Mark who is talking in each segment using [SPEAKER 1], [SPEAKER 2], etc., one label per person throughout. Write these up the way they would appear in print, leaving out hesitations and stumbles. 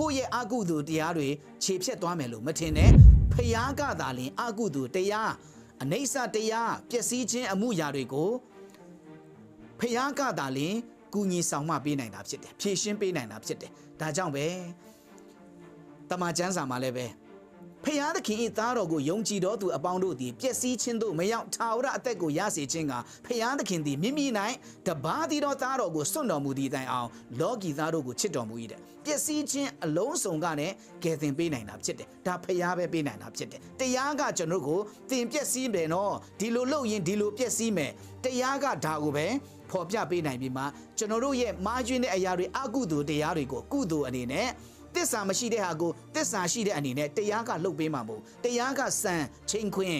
[SPEAKER 1] ကိုယ့်ရဲ့အာကုသိုလ်တရားတွေခြေဖြတ်သွားမယ်လို့မထင်နဲ့ဖယားကသာလင်အာကုသိုလ်တရားအနိစ္စတရားပျက်စီးခြင်းအမှုရာတွေကိုဖယားကသာလင်ကူညီဆောင်မပေးနိုင်တာဖြစ်တယ်ဖြည့်ရှင်းပေးနိုင်တာဖြစ်တယ်ဒါကြောင့်ပဲတမန်ကျမ်းစာမှာလည်းပဲဖယားသခင်၏သားတော်ကိုယုံကြည်တော်သူအပေါင်းတို့သည်ပျက်စီးခြင်းတို့မရောက်ထာဝရအသက်ကိုရစေခြင်းကဖယားသခင်သည်မိမိ၌တပါးသည်တော်သားတော်ကိုစွန့်တော်မူသည့်တိုင်အောင်လောကီသားတို့ကိုချစ်တော်မူ၏တဲ့ပျက်စီးခြင်းအလုံးစုံကလည်းကယ်တင်ပေးနိုင်တာဖြစ်တယ်ဒါဖယားပဲပေးနိုင်တာဖြစ်တယ်တရားကကျွန်တော်ကိုတင်ပျက်စီးမယ်နော်ဒီလိုလုပ်ရင်ဒီလိုပျက်စီးမယ်တရားကဒါကိုပဲဖော်ပြပေးနိုင်ပြီးမှကျွန်တော်တို့ရဲ့မားကျွင်းတဲ့အရာတွေအကုသိုလ်တရားတွေကိုကုသိုလ်အနေနဲ့သစ္စာမရှိတဲ့ဟာကိုသစ္စာရှိတဲ့အနေနဲ့တရားကလှုပ်ပေးမှာမဟုတ်တရားကစံချိန်ခွင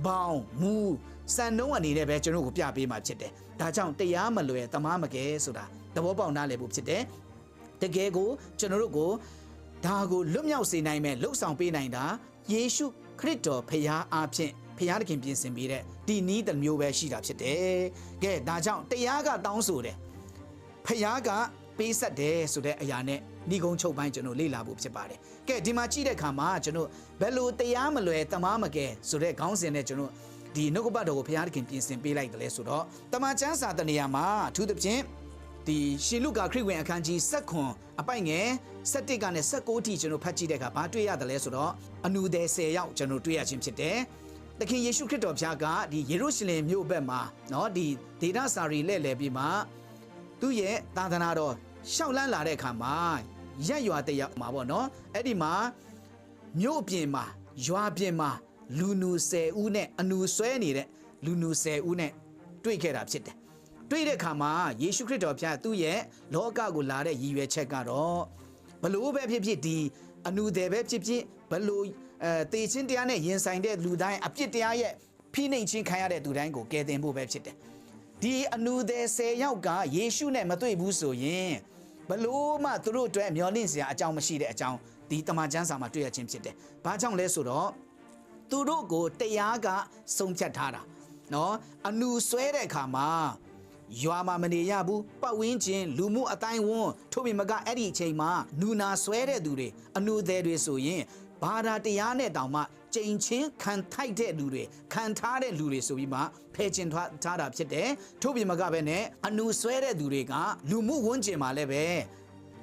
[SPEAKER 1] ်ဘောင်မူစံနှုံးအနေနဲ့ပဲကျွန်တော်ကိုပြပေးမှာဖြစ်တယ်ဒါကြောင့်တရားမလွယ်တမားမကဲဆိုတာသဘောပေါက်နားလည်ဖို့ဖြစ်တယ်တကယ်ကိုကျွန်တော်တို့ကိုဒါကိုလွတ်မြောက်စေနိုင်မဲ့လှုပ်ဆောင်ပေးနိုင်တာယေရှုခရစ်တော်ဖခင်အားဖြင့်ဖခင်သခင်ပြင်ဆင်ပေးတဲ့ဒီနည်းတစ်မျိုးပဲရှိတာဖြစ်တယ်ကဲဒါကြောင့်တရားကတောင်းဆိုတယ်ဖခင်ကပေးဆက်တယ်ဆိုတဲ့အရာနဲ့ဏိဂုံးချုပ်ပိုင်းကျွန်တော်လေ့လာဖို့ဖြစ်ပါတယ်ကဲဒီမှာကြည့်တဲ့အခါမှာကျွန်တော်ဘယ်လိုတရားမလွယ်တမားမကဲဆိုတဲ့ခေါင်းစဉ်နဲ့ကျွန်တော်ဒီနှုတ်ကပတ်တော်ကိုဘုရားသခင်ပြင်ဆင်ပေးလိုက်တယ်လဲဆိုတော့တမန်ကျမ်းစာတနေရာမှာအထူးသဖြင့်ဒီရှင်လုကာခရစ်ဝင်အခန်းကြီး7အပိုက်ငယ်7ကနေ19အထိကျွန်တော်ဖတ်ကြည့်တဲ့အခါဘာတွေ့ရတယ်လဲဆိုတော့အနုသည်10ယောက်ကျွန်တော်တွေ့ရခြင်းဖြစ်တယ်သခင်ယေရှုခရစ်တော်ဘုရားကဒီယေရုရှလင်မြို့ဘက်မှာเนาะဒီဒေသစာရီလဲလှယ်ပြီးမှသူ့ရဲ့သာသနာတော်ရှောက်လန်းလာတဲ့အခါမှာရက်ရွာတရက်မှာပေါ့နော်အဲ့ဒီမှာမြို့ပြင်မှာရွာပြင်မှာလူနူ10ဦးနဲ့အနူဆွဲနေတဲ့လူနူ10ဦးနဲ့တွေ့ခဲ့တာဖြစ်တယ်တွေ့တဲ့အခါမှာယေရှုခရစ်တော်ဘုရားသူ့ရဲ့လောကကိုလာတဲ့ရည်ရွယ်ချက်ကတော့ဘလို့ပဲဖြစ်ဖြစ်ဒီအနူတယ်ပဲဖြစ်ဖြစ်ဘလို့တေချင်းတရားနဲ့ရင်ဆိုင်တဲ့လူတိုင်းအပြစ်တရားရဲ့ဖိနှိပ်ခြင်းခံရတဲ့သူတိုင်းကိုကယ်တင်ဖို့ပဲဖြစ်တယ်ဒီအနူသည်10ယောက်ကယေရှုနဲ့မတွေ့ဘူးဆိုရင်ဘလို့မှသူတို့အတွက်မျောလင့်စရာအကြောင်းမရှိတဲ့အကြောင်းဒီတမန်ကျမ်းစာမှာတွေ့ရခြင်းဖြစ်တယ်။ဘာကြောင့်လဲဆိုတော့သူတို့ကိုတရားကဆုံးဖြတ်ထားတာနော်အနူဆွဲတဲ့အခါမှာရွာမှာမနေရဘူးပတ်ဝန်းကျင်လူမှုအတိုင်းဝန်းထို့ပြင်မကအဲ့ဒီအချိန်မှာနူနာဆွဲတဲ့သူတွေအနူသည်တွေဆိုရင်ဘာသာတရားနဲ့တောင်မှကြိမ်ချင်းခံထိုက်တဲ့လူတွေခံထားတဲ့လူတွေဆိုပြီးမှဖယ်ကျင်ထားတာဖြစ်တယ်ထို့ပြင်မကပဲနဲ့အနူဆွဲတဲ့သူတွေကလူမှုဝန်းကျင်မှာလည်းပဲ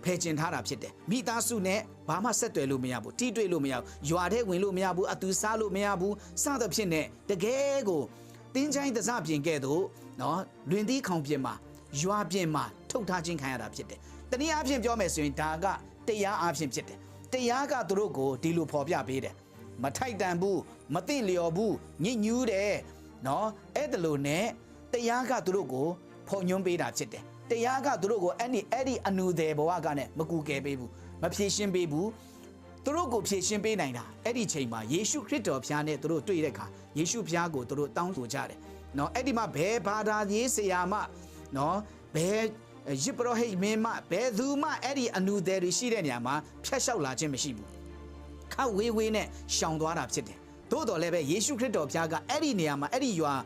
[SPEAKER 1] ဖယ်ကျင်ထားတာဖြစ်တယ်မိသားစုနဲ့ဘာမှဆက်သွယ်လို့မရဘူးတိတွေ့လို့မရဘူးရွာထဲဝင်လို့မရဘူးအတူစားလို့မရဘူးစသဖြင့်နဲ့တကယ်ကိုတင်းချိုင်းတစပြင်ခဲ့တော့နော်လွင်သီးခေါင်ပြင်မှာရွာပြင်မှာထုတ်ထားခြင်းခံရတာဖြစ်တယ်တနည်းအားဖြင့်ပြောမယ်ဆိုရင်ဒါကတရားအားဖြင့်ဖြစ်တယ်တရားကသူတို့ကိုဒီလိုဖော်ပြပေးတယ်မထိုက်တန်ဘူးမသိလျော်ဘူးညစ်ညူးတယ်နော်အဲ့ဒါလို့နဲ့တရားကသူတို့ကိုဖော်ညွှန်းပေးတာဖြစ်တယ်တရားကသူတို့ကိုအဲ့ဒီအနုသည်ဘဝကနဲ့မကူကယ်ပေးဘူးမဖြည့်ရှင်းပေးဘူးသူတို့ကိုဖြည့်ရှင်းပေးနိုင်တာအဲ့ဒီချိန်မှာယေရှုခရစ်တော်ဘုရားနဲ့သူတို့တွေ့တဲ့အခါယေရှုဘုရားကိုသူတို့တောင်းဆိုကြတယ်နော်အဲ့ဒီမှာဘယ်ဘာသာရေးဆရာမှနော်ဘယ်ယစ်ပရောဟိတ်မင်းမဘယ်သူမှအဲ့ဒီအနုသည်တွေရှိတဲ့နေရာမှာဖျက်လျှောက်လာခြင်းမရှိဘူးခက်ဝေးဝေးနဲ့ရှောင်သွားတာဖြစ်တယ်သို့တော်လည်းပဲယေရှုခရစ်တော်ဘုရားကအဲ့ဒီနေရာမှာအဲ့ဒီရွာ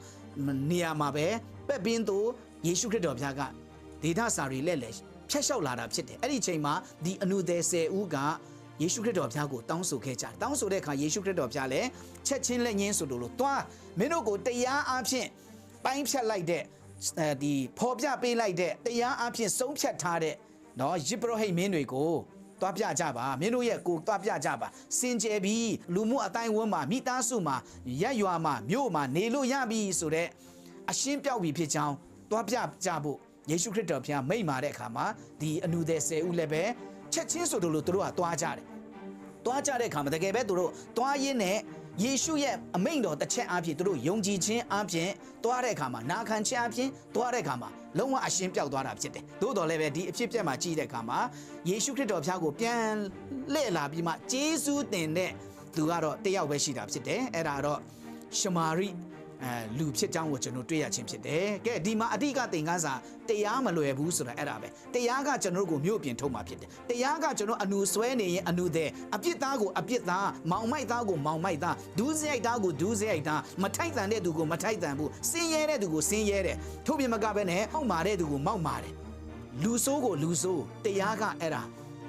[SPEAKER 1] နေရာမှာပဲပက်ပင်းသူယေရှုခရစ်တော်ဘုရားကဒေသစာရီလက်လက်ဖျက်လျှောက်လာတာဖြစ်တယ်အဲ့ဒီချိန်မှာဒီအနုသည်10ဦးကယေရှုခရစ်တော်ဘုရားကိုတောင်းဆိုခဲ့ကြတယ်တောင်းဆိုတဲ့အခါယေရှုခရစ်တော်ဘုရားလည်းချက်ချင်းလက်ငင်းဆိုလို့သွားမင်းတို့ကိုတရားအားဖြင့်ပိုင်းဖြတ်လိုက်တဲ့ဒီဖော်ပြပေးလိုက်တဲ့တရားအားဖြင့်ဆုံးဖြတ်ထားတဲ့နော်ယစ်ပရောဟိတ်မင်းတွေကိုတွားပြကြပါမင်းတို့ရဲ့ကိုတွားပြကြပါစင်ကြယ်ပြီးလူမှုအတိုင်းဝန်းမှာမိသားစုမှာရက်ရွာမှာမြို့မှာနေလို့ရပြီဆိုတဲ့အရှင်းပြောက်ပြီဖြစ်ကြောင်းတွားပြကြဖို့ယေရှုခရစ်တော်ဘုရားမိန့်မာတဲ့အခါမှာဒီအနုသည်10ဦးလည်းပဲချက်ချင်းဆိုလို့သူတို့ကတွားကြတယ်တွားကြတဲ့အခါမှာတကယ်ပဲသူတို့တွားရင်းနဲ့ယေရှုရဲ့အမိန့်တော်တစ်ချက်အားဖြင့်သူတို့ယုံကြည်ခြင်းအားဖြင့်တွားတဲ့အခါမှာနာခံခြင်းအားဖြင့်တွားတဲ့အခါမှာလုံးဝအရှင်းပြောက်သွားတာဖြစ်တယ်သို့တော်လည်းပဲဒီအဖြစ်အပျက်မှာကြည့်တဲ့အခါမှာယေရှုခရစ်တော်ဘုရားကိုပြန်လှည့်လာပြီးမှဂျေဇုတင်တဲ့သူကတော့တယောက်ပဲရှိတာဖြစ်တယ်အဲ့ဒါတော့ရှမာရိလူဖြစ်ကြောင်းကိုကျွန်တော်တွေ့ရခြင်းဖြစ်တယ်ကဲဒီမှာအဓိကသင်ခန်းစာတရားမလွယ်ဘူးဆိုတာအဲ့ဒါပဲတရားကကျွန်တော်တို့ကိုမြို့ပြင်ထုတ်မှာဖြစ်တယ်တရားကကျွန်တော်အနူဆွဲနေရင်အနူတဲ့အပြစ်သားကိုအပြစ်သားမောင်မိုက်သားကိုမောင်မိုက်သားဒူးစရိုက်သားကိုဒူးစရိုက်သားမထိုက်တန်တဲ့သူကိုမထိုက်တန်ဘူးစင်းရဲတဲ့သူကိုစင်းရဲတယ်ထို့ပြင်မကပဲနဲ့မောက်မာတဲ့သူကိုမောက်မာတယ်လူဆိုးကိုလူဆိုးတရားကအဲ့ဒါ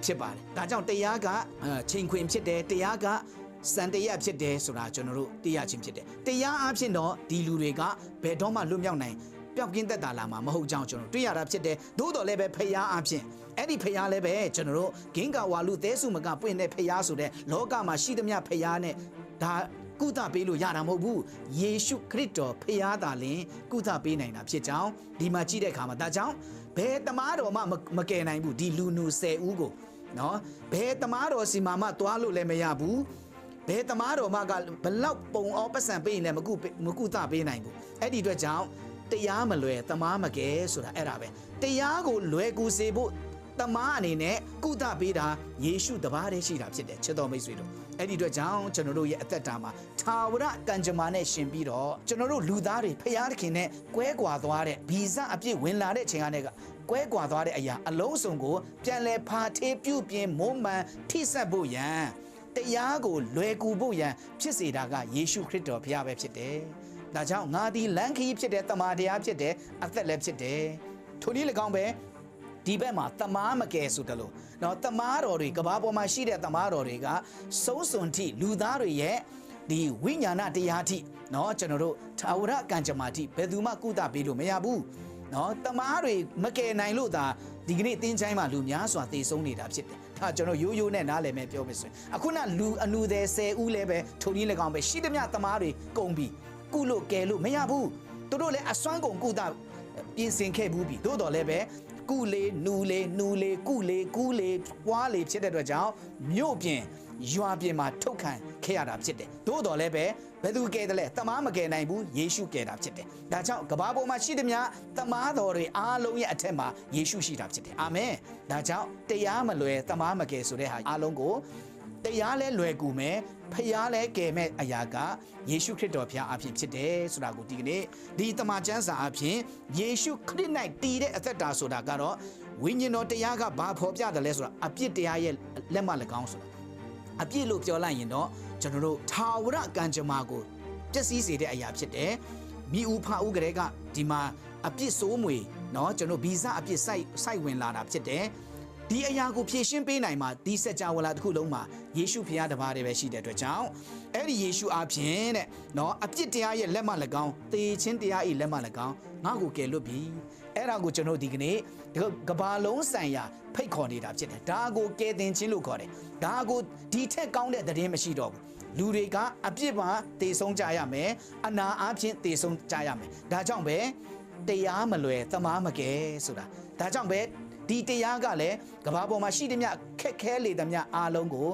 [SPEAKER 1] ဖြစ်ပါတယ်ဒါကြောင့်တရားကချိန်ခွင်ဖြစ်တယ်တရားကစံတရားဖြစ်တယ်ဆိုတာကျွန်တော်တို့သိရချင်းဖြစ်တယ်တရားအဖြစ်တော့ဒီလူတွေကဘယ်တော့မှလွတ်မြောက်နိုင်ပျောက်ကင်းသက်သာလာမှာမဟုတ်ကြောင်းကျွန်တော်တွေ့ရတာဖြစ်တယ်သို့တော်လည်းပဲဖျားအဖြစ်အဲ့ဒီဖျားလည်းပဲကျွန်တော်တို့ဂင်္ဂဝါလူသဲစုမကပွင့်တဲ့ဖျားဆိုတဲ့လောကမှာရှိသမျှဖျားနဲ့ဒါကုသပေးလို့ရတာမဟုတ်ဘူးယေရှုခရစ်တော်ဖျားသာလင်ကုသပေးနိုင်တာဖြစ်ကြောင်းဒီမှာကြည့်တဲ့အခါမှာဒါကြောင့်ဘယ်တမားတော်မှမကယ်နိုင်ဘူးဒီလူနူ10ဦးကိုနော်ဘယ်တမားတော်စီမှာမှသွားလို့လည်းမရဘူးဘယ်တမားတော်မှကဘလောက်ပုံအောင်ပတ်စံပေးရင်လည်းမကုသပေးနိုင်ဘူးအဲ့ဒီအတွက်ကြောင့်တရားမလွယ်တမားမကယ်ဆိုတာအဲ့ဒါပဲတရားကိုလွယ်ကူစေဖို့တမားအနေနဲ့ကုသပေးတာယေရှုတပါးတည်းရှိတာဖြစ်တယ်ချစ်တော်မိတ်ဆွေတို့အဲ့ဒီအတွက်ကြောင့်ကျွန်တော်တို့ရဲ့အသက်တာမှာထာဝရကံကြမ္မာနဲ့ရှင်ပြီးတော့ကျွန်တော်တို့လူသားတွေဖျားသခင်နဲ့ကွဲကွာသွားတဲ့ဗီဇအပြည့်ဝင်လာတဲ့ချိန်ကနေကကွဲကွာသွားတဲ့အရာအလုံးစုံကိုပြန်လဲဖာထေးပြုတ်ပြင်းမုံမှန်ထိဆက်ဖို့ရန်တရားကိုလွယ်ကူဖို့ရန်ဖြစ်စေတာကယေရှုခရစ်တော်ဘုရားပဲဖြစ်တယ်။ဒါကြောင့်ငါသည်လမ်းခရီးဖြစ်တဲ့တမန်တရားဖြစ်တယ်အသက်လည်းဖြစ်တယ်။ထိုနည်း၎င်းပဲဒီဘက်မှာတမားမကယ်ဆိုတယ်လို့နော်တမားတော်တွေကဘာပေါ်မှာရှိတဲ့တမားတော်တွေကဆုံးစွန်ထိလူသားတွေရဲ့ဒီဝိညာဏတရားထိနော်ကျွန်တော်တို့ထာဝရကံကြမ္မာထိဘယ်သူမှကုသပေးလို့မရဘူးနော်တမားတွေမကယ်နိုင်လို့သာဒီကနေ့တင်းချိုင်းမှာလူများစွာတည်ဆုံးနေတာဖြစ်တယ်ဒါကျွန်တော်ရိုးရိုးနဲ့နားလည်မဲ့ပြောမယ်ဆိုရင်အခုနလူအနုသည်10ဦးလည်းပဲထုံကြီး၎င်းပဲရှိသမျှတမားတွေကုန်ပြီကုလို့ကယ်လို့မရဘူးသူတို့လည်းအစွမ်းကုန်ကုသပြင်ဆင်ခဲ့ဘူးပြီသို့တော်လည်းပဲကုလေနူလေနူလေကုလေကူးလေပွားလေဖြစ်တဲ့အတွက်ကြောင့်မြို့ပြင်ရွာပြင်မှာထုတ်ခံခဲ့ရတာဖြစ်တယ်သို့တော်လည်းပဲဘယ်သူကယ်တယ်လဲတမားမကယ်နိုင်ဘူးယေရှုကယ်တာဖြစ်တယ်ဒါကြောင့်ကမ္ဘာပေါ်မှာရှိသမျှတမားတော်တွေအားလုံးရဲ့အထက်မှာယေရှုရှိတာဖြစ်တယ်အာမင်ဒါကြောင့်တရားမလွယ်တမားမကယ်ဆိုတဲ့ဟာအားလုံးကိုတရားလဲလွယ်ကူမယ်ဖျားလဲကယ်မဲ့အရာကယေရှုခရစ်တော်ဖျားအဖြစ်ဖြစ်တယ်ဆိုတာကိုဒီကနေ့ဒီတမန်ကျမ်းစာအဖြစ်ယေရှုခရစ်၌တည်တဲ့အသက်တာဆိုတာကတော့ဝိညာဉ်တော်တရားကဘာဖော်ပြတယ်လဲဆိုတာအပြစ်တရားရဲ့လက်မှ၎င်းဆိုတာအပြစ်လို့ပြောလိုက်ရင်တော့ကျွန်တော်တို့ထာဝရကံကြမ္မာကိုပျက်စီးစေတဲ့အရာဖြစ်တယ်မိဦးဖာဦးကလေးကဒီမှာအပြစ်ဆိုးမွေเนาะကျွန်တော်ဗီဇအပြစ်စိုက်ဝင်လာတာဖြစ်တယ်ဒီအရာကိုဖြည့်ရှင်းပေးနိုင်မှာဒီစကြဝဠာတစ်ခုလုံးမှာယေရှုဖခင်တပါးတည်းပဲရှိတဲ့အတွက်ကြောင့်အဲ့ဒီယေရှုအပြင်တဲ့နော်အပြစ်တရားရဲ့လက်မှ၎င်းသေခြင်းတရား၏လက်မှ၎င်းငါ့ကိုကယ်လွတ်ပြီအဲ့ဒါကိုကျွန်တော်ဒီကနေ့ကဘာလုံးဆိုင်ရာဖိတ်ခေါ်နေတာဖြစ်တယ်ဒါကိုကယ်တင်ခြင်းလို့ခေါ်တယ်ဒါကိုဒီထက်ကောင်းတဲ့သတင်းမရှိတော့ဘူးလူတွေကအပြစ်မှာသေဆုံးကြရမယ်အနာအဖြစ်သေဆုံးကြရမယ်ဒါကြောင့်ပဲတရားမလွယ်တမားမကယ်ဆိုတာဒါကြောင့်ပဲဒီတရားကလည်းကဘာပေါ်မှာရှိသမျှခက်ခဲလေသမျှအားလုံးကို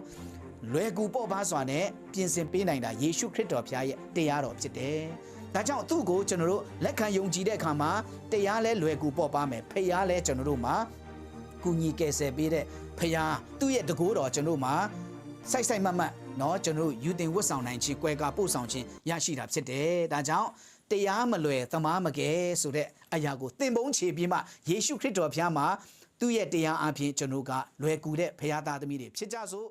[SPEAKER 1] လွယ်ကူပေါ့ပါစွာနဲ့ပြင်ဆင်ပေးနိုင်တာယေရှုခရစ်တော်ဖခင်ရဲ့တရားတော်ဖြစ်တယ်။ဒါကြောင့်သူ့ကိုကျွန်တော်တို့လက်ခံယုံကြည်တဲ့အခါမှာတရားလဲလွယ်ကူပေါ့ပါမယ်။ဖခင်လဲကျွန်တော်တို့မှာကူညီကယ်ဆယ်ပေးတဲ့ဖခင်သူ့ရဲ့တကိုးတော်ကျွန်တော်တို့မှာစိုက်မတ်เนาะကျွန်တော်တို့ယူတင်ဝတ်ဆောင်နိုင်ခြင်း၊ကွယ်ကာပို့ဆောင်ခြင်းရရှိတာဖြစ်တယ်။ဒါကြောင့်တရားမလွယ်တမားမကယ်ဆိုတဲ့အရာကိုသင်ပုံးချေပြီးမှယေရှုခရစ်တော်ဖခင်မှာသူ့ရဲ့တရားအပြင်ကျွန်တော်ကလွယ်ကူတဲ့ဖခင်သားသမီးတွေဖြစ်ကြစို့